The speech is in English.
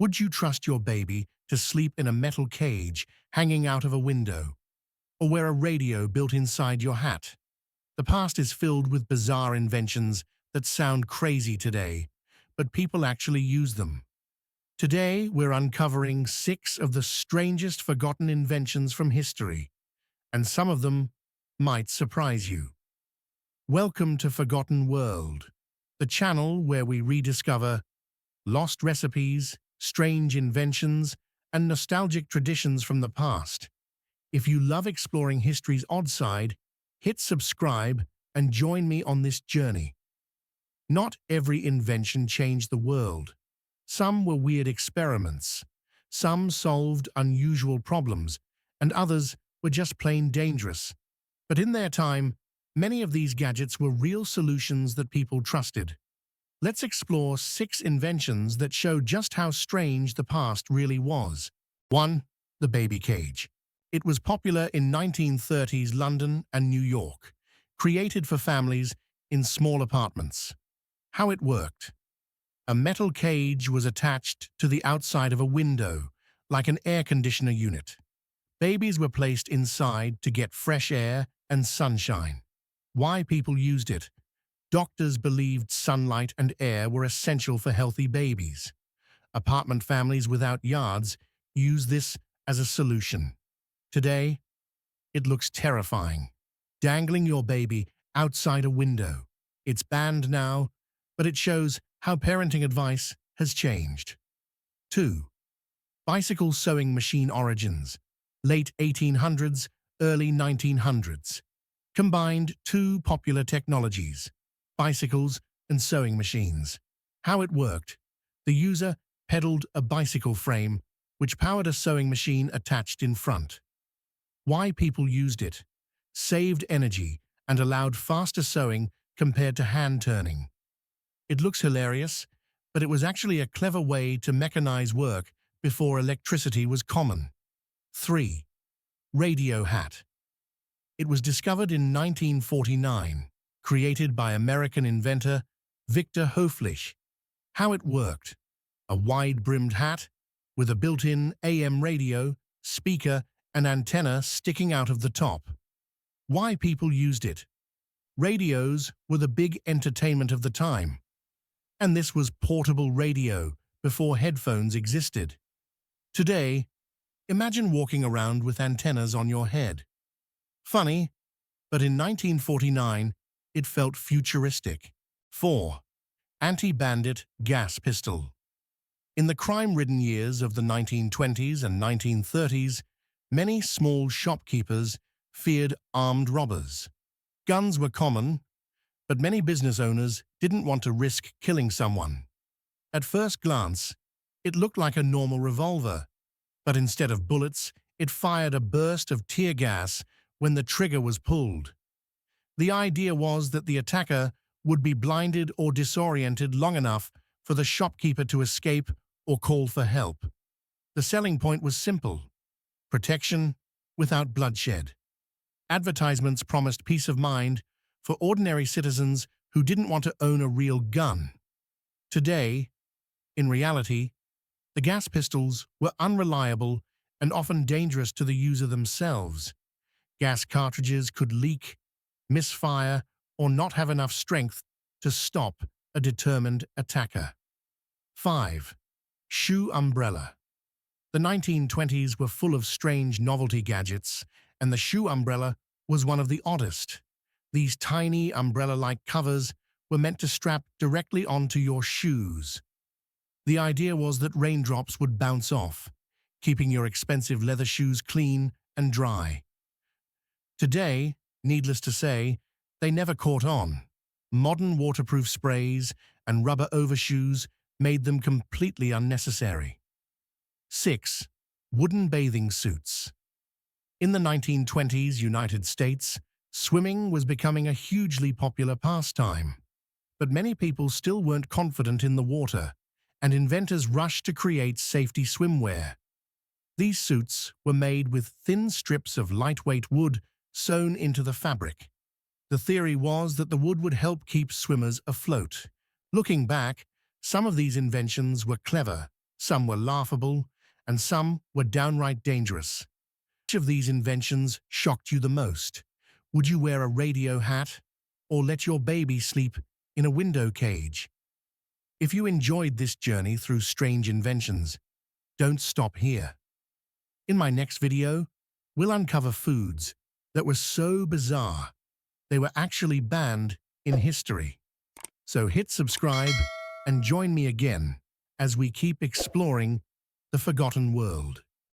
Would you trust your baby to sleep in a metal cage hanging out of a window, or wear a radio built inside your hat? The past is filled with bizarre inventions that sound crazy today, but people actually use them. Today, we're uncovering 6 of the strangest forgotten inventions from history, and some of them might surprise you. Welcome to Forgotten World, the channel where we rediscover lost recipes, strange inventions, and nostalgic traditions from the past. If you love exploring history's odd side, hit subscribe and join me on this journey. Not every invention changed the world. Some were weird experiments. Some solved unusual problems, and others were just plain dangerous. But in their time, many of these gadgets were real solutions that people trusted. Let's explore 6 inventions that show just how strange the past really was. 1. The baby cage. It was popular in 1930s London and New York, created for families in small apartments. How it worked. A metal cage was attached to the outside of a window, like an air conditioner unit. Babies were placed inside to get fresh air and sunshine. Why people used it? Doctors believed sunlight and air were essential for healthy babies. Apartment families without yards used this as a solution. Today, it looks terrifying. Dangling your baby outside a window. It's banned now, but it shows how parenting advice has changed. 2. Bicycle sewing machine origins. Late 1800s, early 1900s. Combined 2 popular technologies, bicycles and sewing machines. How it worked. The user pedaled a bicycle frame, which powered a sewing machine attached in front. Why people used it. Saved energy and allowed faster sewing compared to hand turning. It looks hilarious, but it was actually a clever way to mechanize work before electricity was common. 3. Radio hat. It was discovered in 1949, created by American inventor Victor Hoflich. How it worked. A wide-brimmed hat with a built-in AM radio, speaker, and antenna sticking out of the top. Why people used it. Radios were the big entertainment of the time, and this was portable radio before headphones existed. Today, imagine walking around with antennas on your head. Funny, but in 1949, it felt futuristic. 4. Anti-Bandit Gas Pistol. In the crime-ridden years of the 1920s and 1930s, many small shopkeepers feared armed robbers. Guns were common, but many business owners didn't want to risk killing someone. At first glance, it looked like a normal revolver, but instead of bullets, it fired a burst of tear gas when the trigger was pulled. The idea was that the attacker would be blinded or disoriented long enough for the shopkeeper to escape or call for help. The selling point was simple: protection without bloodshed. Advertisements promised peace of mind for ordinary citizens who didn't want to own a real gun. Today, in reality, the gas pistols were unreliable and often dangerous to the user themselves. Gas cartridges could leak, misfire, or not have enough strength to stop a determined attacker. 5. Shoe umbrella. The 1920s were full of strange novelty gadgets, and the shoe umbrella was one of the oddest. These tiny umbrella-like covers were meant to strap directly onto your shoes. The idea was that raindrops would bounce off, keeping your expensive leather shoes clean and dry. Today, needless to say, they never caught on. Modern waterproof sprays and rubber overshoes made them completely unnecessary. 6. Wooden bathing suits. In the 1920s United States, swimming was becoming a hugely popular pastime. But many people still weren't confident in the water, and inventors rushed to create safety swimwear. These suits were made with thin strips of lightweight wood sewn into the fabric. The theory was that the wood would help keep swimmers afloat. Looking back, some of these inventions were clever, some were laughable, and some were downright dangerous. Which of these inventions shocked you the most? Would you wear a radio hat or let your baby sleep in a window cage? If you enjoyed this journey through strange inventions, don't stop here. In my next video, we'll uncover foods that were so bizarre they were actually banned in history. So hit subscribe and join me again as we keep exploring the forgotten world.